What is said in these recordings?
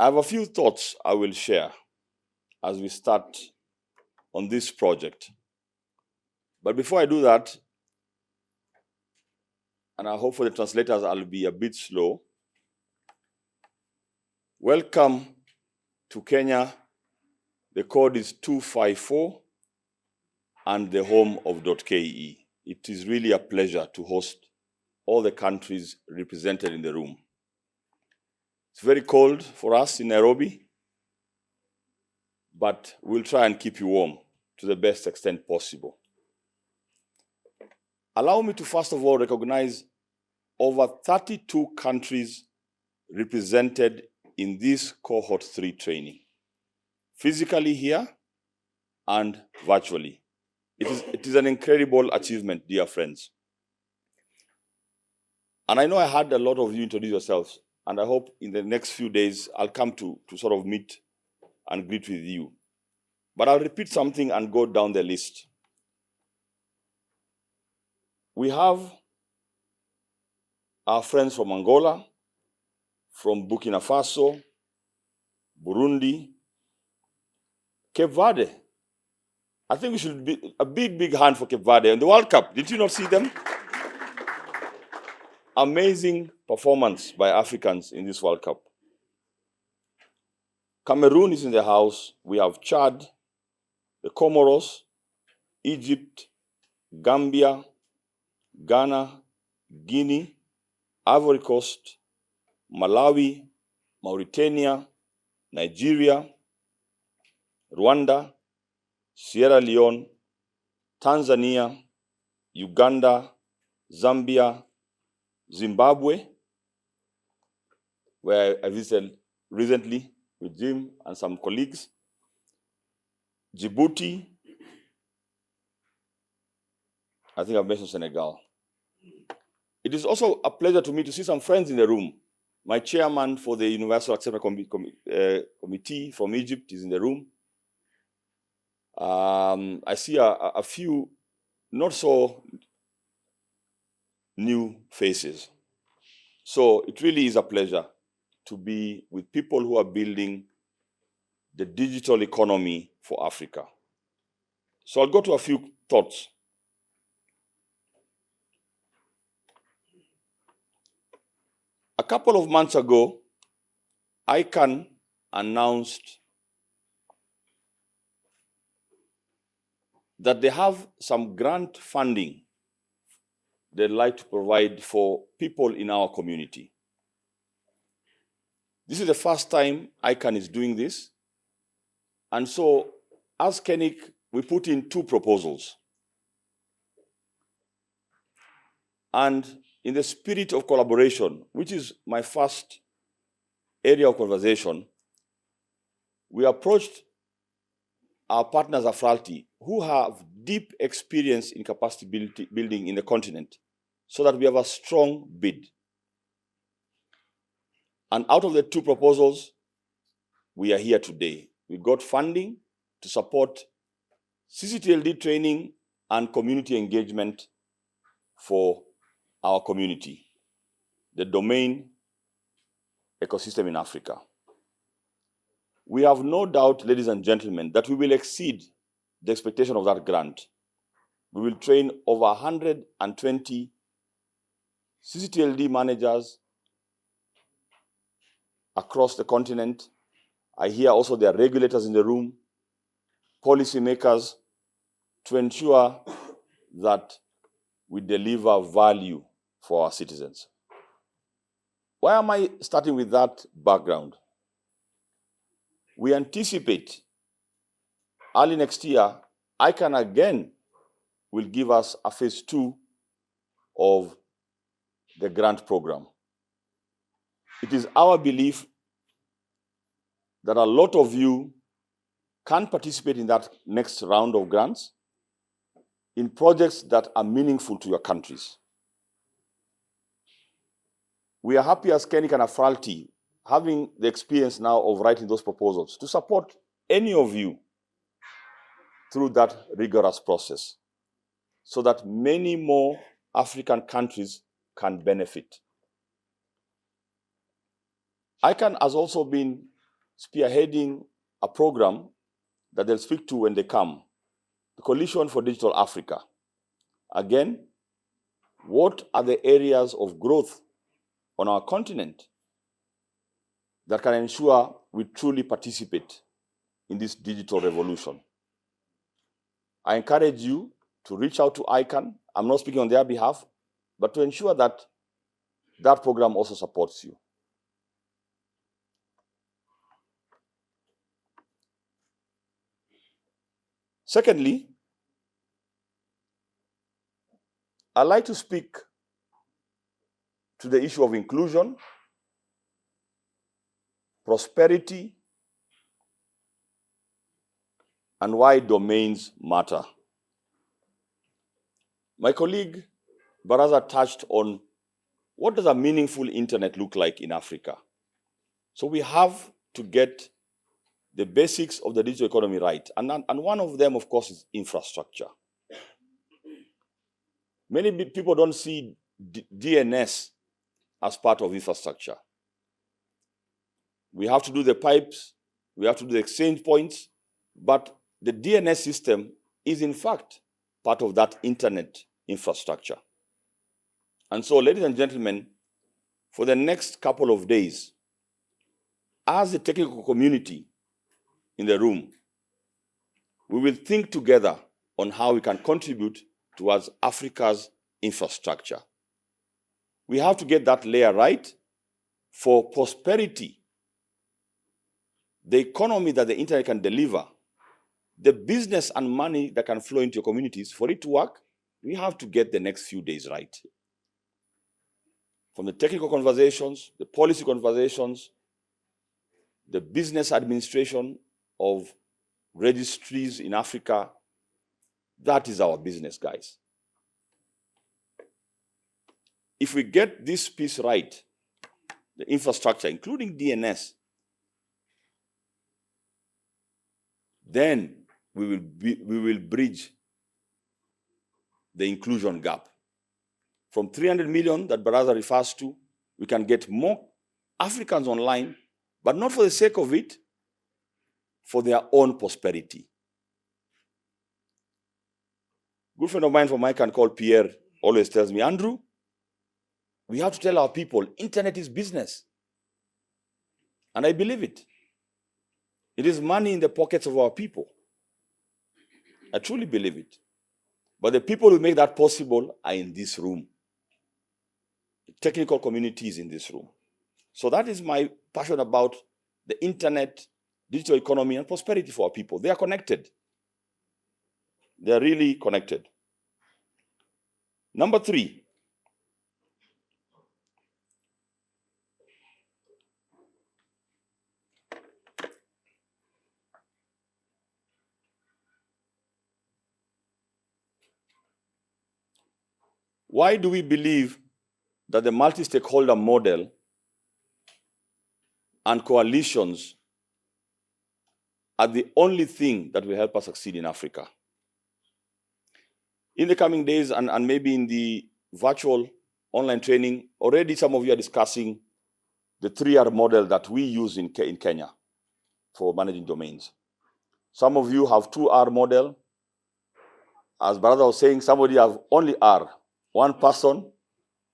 I have a few thoughts I will share as we start on this project. But before I do that, and I hope for the translators I'll be a bit slow, welcome to Kenya. The code is 254 and the home of .ke. It is really a pleasure to host all the countries represented in the room. It's very cold for us in Nairobi, but we'll try and keep you warm to the best extent possible. Allow me to first of all recognize over 32 countries represented in this Cohort 3 training, physically here and virtually. It is an incredible achievement, dear friends. And I know I had a lot of you introduce yourselves, and I hope in the next few days I'll come to sort of meet and greet with you. But I'll repeat something and go down the list. We have our friends from Angola, from Burkina Faso, Burundi, Cape Verde. I think we should be a big hand for Cape Verde in the World Cup. Did you not see them? Amazing performance by Africans in this World Cup. Cameroon is in the house. We have Chad, the Comoros, Egypt, Gambia, Ghana, Guinea, Ivory Coast, Malawi, Mauritania, Nigeria, Rwanda, Sierra Leone, Tanzania, Uganda, Zambia, Zimbabwe, where I visited recently with Jim and some colleagues, Djibouti, I think I've mentioned Senegal. It is also a pleasure to me to see some friends in the room. My chairman for the Universal Acceptance Committee from Egypt is in the room. I see a few not so new faces. So it really is a pleasure to be with people who are building the digital economy for Africa. So I'll go to a few thoughts. A couple of months ago, ICANN announced that they have some grant funding they'd like to provide for people in our community. This is the first time ICANN is doing this. And so, as KeNIC, we put in 2 proposals. And in the spirit of collaboration, which is my first area of conversation, we approached our partners AFRALTI, who have deep experience in capacity building in the continent, so that we have a strong bid. And out of the 2 proposals, we are here today. We got funding to support ccTLD training and community engagement for our community, the domain ecosystem in Africa. We have no doubt, ladies and gentlemen, that we will exceed the expectation of that grant. We will train over 120 ccTLD managers across the continent. I hear also there are regulators in the room, policymakers, to ensure that we deliver value for our citizens. Why am I starting with that background? We anticipate early next year, ICANN again will give us a phase 2 of the grant program. It is our belief that a lot of you can participate in that next round of grants in projects that are meaningful to your countries. We are happy as KeNIC and AFRALTI, having the experience now of writing those proposals, to support any of you through that rigorous process, so that many more African countries can benefit. ICANN has also been spearheading a program that they'll speak to when they come, the Coalition for Digital Africa. Again, what are the areas of growth on our continent that can ensure we truly participate in this digital revolution? I encourage you to reach out to ICANN. I'm not speaking on their behalf, but to ensure that that program also supports you. Secondly, I'd like to speak to the issue of inclusion, prosperity, and why domains matter. My colleague Baraza touched on what does a meaningful internet look like in Africa. So we have to get the basics of the digital economy right. And one of them, of course, is infrastructure. Many people don't see DNS as part of infrastructure. We have to do the pipes, we have to do the exchange points, but the DNS system is in fact part of that internet infrastructure. And so, ladies and gentlemen, for the next couple of days, as a technical community in the room, we will think together on how we can contribute towards Africa's infrastructure. We have to get that layer right for prosperity, the economy that the internet can deliver, the business and money that can flow into your communities. For it to work, we have to get the next few days right. From the technical conversations, the policy conversations, the business administration of registries in Africa, that is our business, guys. If we get this piece right, the infrastructure, including DNS, then we will bridge the inclusion gap. From 300 million that Baraza refers to, we can get more Africans online, but not for the sake of it, for their own prosperity. Good friend of mine from ICANN called Pierre always tells me, Andrew, we have to tell our people, internet is business. And I believe it. It is money in the pockets of our people. I truly believe it. But the people who make that possible are in this room. The technical community is in this room. So that is my passion about the internet, digital economy, and prosperity for our people. They are connected. They are really connected. Number 3. Why do we believe that the multi-stakeholder model and coalitions are the only thing that will help us succeed in Africa? In the coming days and maybe in the virtual online training, already some of you are discussing the 3R model that we use in Kenya for managing domains. Some of you have 2R model. As Baraza was saying, somebody have only R. One person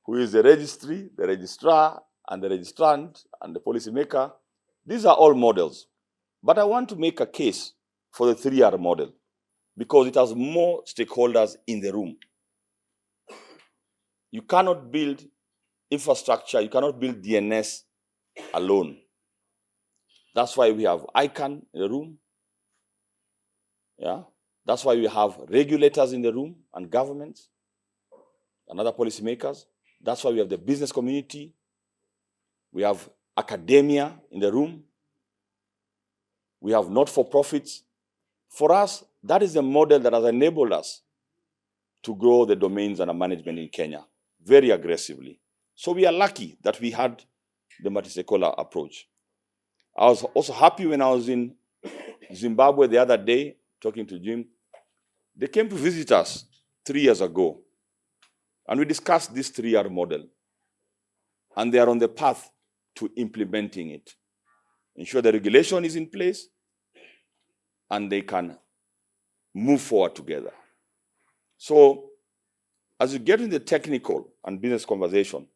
who is the registry, the registrar, and the registrant, and the policymaker. These are all models. But I want to make a case for the 3R model because it has more stakeholders in the room. You cannot build infrastructure, you cannot build DNS alone. That's why we have ICANN in the room. Yeah? That's why we have regulators in the room and governments and other policymakers. That's why we have the business community. We have academia in the room. We have not-for-profits. For us, that is the model that has enabled us to grow the domains and management in Kenya very aggressively. So we are lucky that we had the multi-stakeholder approach. I was also happy when I was in Zimbabwe the other day, talking to Jim. They came to visit us 3 years ago, and we discussed this 3R model, and they are on the path to implementing it. ensure the regulation is in place, and they can move forward together. So as you get in the technical and business conversation,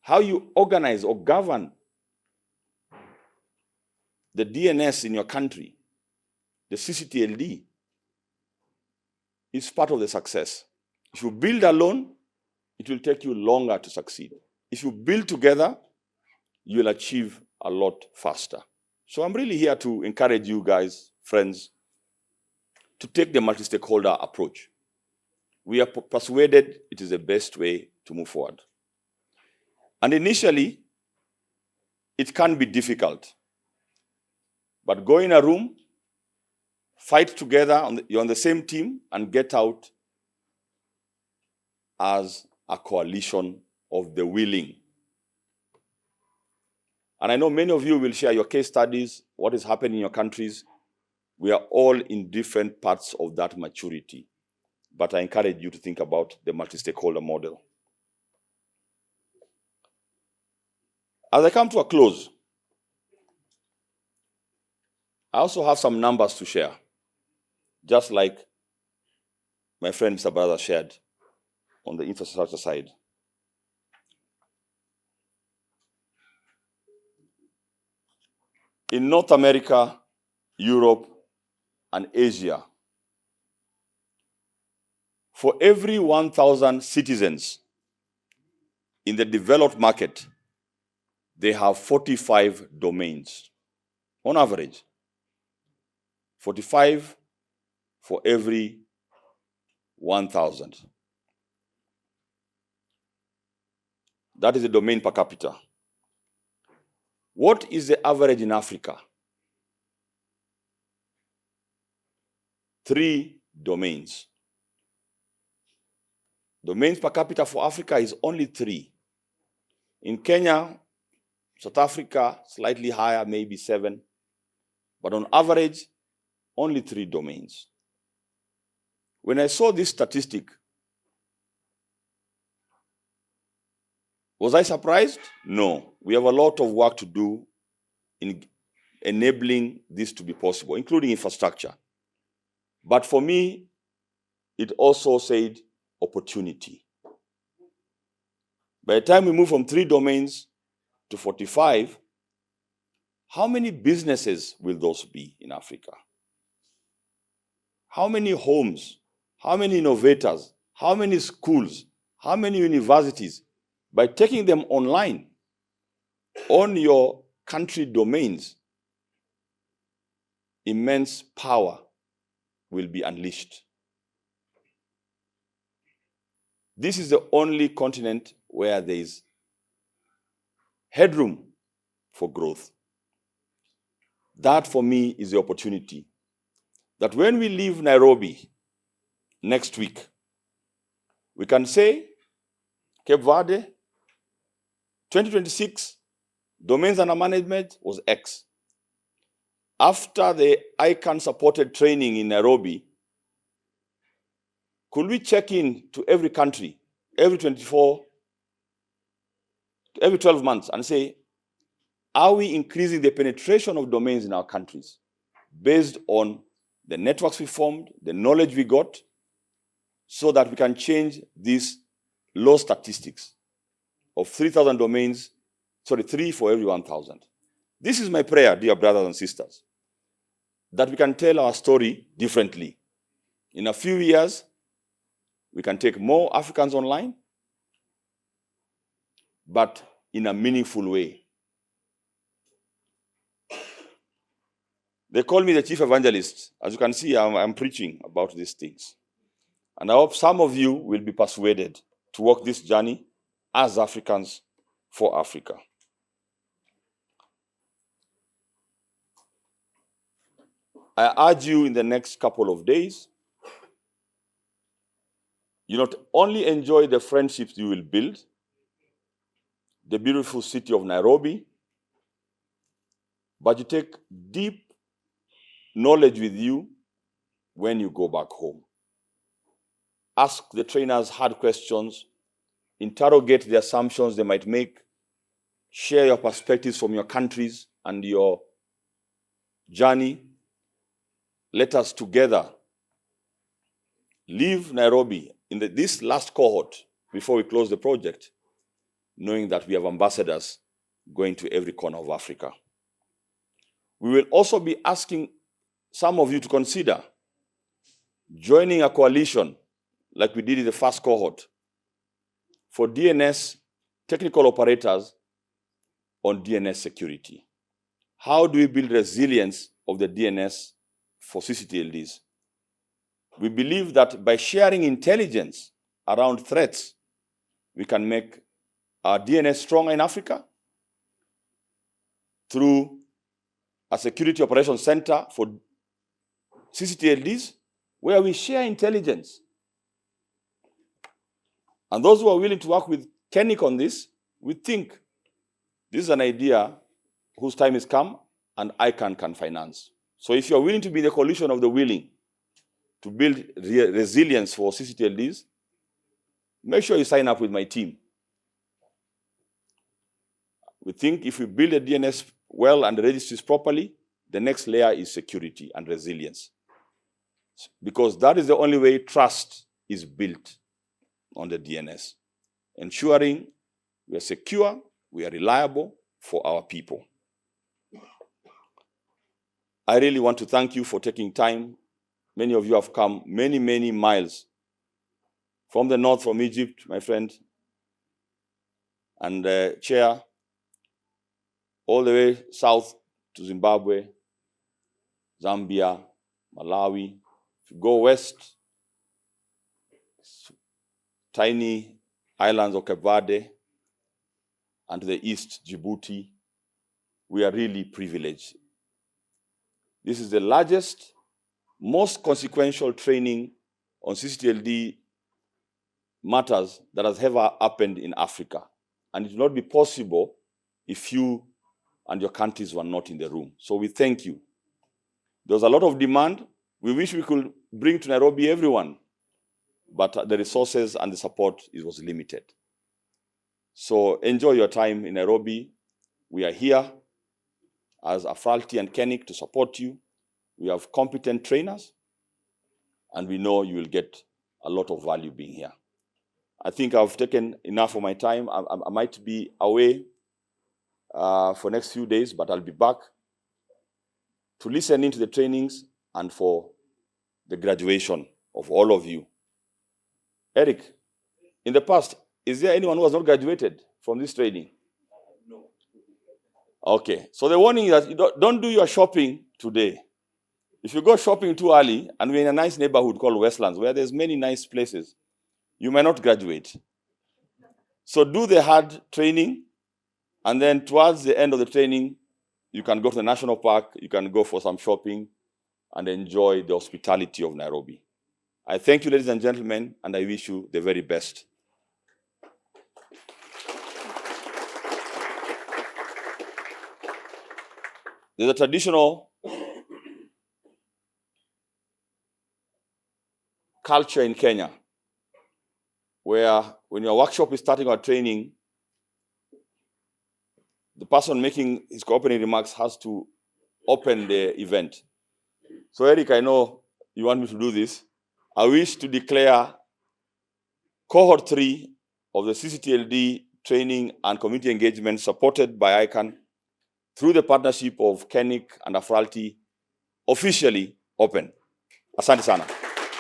how you organize or govern the DNS in your country, the ccTLD, is part of the success. If you build alone, it will take you longer to succeed. If you build together, you'll achieve a lot faster. So I'm really here to encourage you guys, friends, to take the multi-stakeholder approach. We are persuaded it is the best way to move forward. And initially, it can be difficult. But go in a room, fight together, you're on the same team, and get out as a coalition of the willing. And I know many of you will share your case studies, what is happening in your countries. We are all in different parts of that maturity. But I encourage you to think about the multi-stakeholder model. As I come to a close, I also have some numbers to share, just like my friend Mr. Brother shared on the infrastructure side. In North America, Europe, and Asia, for every 1,000 citizens in the developed market, they have 45 domains, on average. 45 for every 1,000. That is the domain per capita. What is the average in Africa? 3 domains. Domains per capita for Africa is only 3. In Kenya, South Africa, slightly higher, maybe 7. But on average, only 3 domains. When I saw this statistic, was I surprised? No. We have a lot of work to do in enabling this to be possible, including infrastructure. But for me, it also said opportunity. By the time we move from 3 domains to 45, how many businesses will those be in Africa? How many homes? How many innovators? How many schools? How many universities? By taking them online on your country domains, immense power will be unleashed. This is the only continent where there is headroom for growth. That, for me, is the opportunity. That when we leave Nairobi next week, we can say, Cape Verde, 2026, domains under management was X. After the ICANN supported training in Nairobi, could we check in to every country, every 12 months and say, are we increasing the penetration of domains in our countries based on the networks we formed, the knowledge we got, so that we can change these low statistics of 3,000 domains, 3 for every 1,000. This is my prayer, dear brothers and sisters, that we can tell our story differently. In a few years, we can take more Africans online, but in a meaningful way. They call me the chief evangelist. As you can see, I'm preaching about these things. And I hope some of you will be persuaded to walk this journey as Africans for Africa. I urge you in the next couple of days, you not only enjoy the friendships you will build, the beautiful city of Nairobi, but you take deep knowledge with you when you go back home. Ask the trainers hard questions, interrogate the assumptions they might make, share your perspectives from your countries and your journey. Let us together leave Nairobi in this last cohort before we close the project, knowing that we have ambassadors going to every corner of Africa. We will also be asking some of you to consider joining a coalition like we did in the first cohort for DNS technical operators on DNS security. How do we build resilience of the DNS for ccTLDs? We believe that by sharing intelligence around threats, we can make our DNS stronger in Africa through a security operations center for ccTLDs, where we share intelligence. And those who are willing to work with KeNIC on this, we think this is an idea whose time has come and ICANN can finance. So if you're willing to be the coalition of the willing to build resilience for ccTLDs, make sure you sign up with my team. We think if we build a DNS well and register it properly, the next layer is security and resilience. Because that is the only way trust is built on the DNS, ensuring we are secure, we are reliable for our people. I really want to thank you for taking time. Many of you have come many, many miles from the north, from Egypt, my friend, and Chair, all the way south to Zimbabwe, Zambia, Malawi. If you go west, tiny islands of Cape Verde, and to the east, Djibouti. We are really privileged. This is the largest, most consequential training on ccTLD matters that has ever happened in Africa. And it will not be possible if you and your countries were not in the room. So we thank you. There was a lot of demand. We wish we could bring to Nairobi everyone, but the resources and the support was limited. So enjoy your time in Nairobi. We are here as AFRALTI and KeNIC to support you. We have competent trainers, and we know you will get a lot of value being here. I think I've taken enough of my time. I might be away for next few days, but I'll be back to listen into the trainings and for the graduation of all of you. Eric, in the past, is there anyone who has not graduated from this training? No. Okay, so the warning is that you don't do your shopping today. If you go shopping too early, and we're in a nice neighborhood called Westlands, where there's many nice places, you may not graduate. So do the hard training, and then towards the end of the training, you can go to the national park, you can go for some shopping, and enjoy the hospitality of Nairobi. I thank you, ladies and gentlemen, and I wish you the very best. There's a traditional culture in Kenya where when your workshop is starting or training, the person making his opening remarks has to open the event. So Eric, I know you want me to do this. I wish to declare Cohort 3 of the ccTLD training and community engagement supported by ICANN through the partnership of KeNIC and AFRALTI officially open. Asante sana.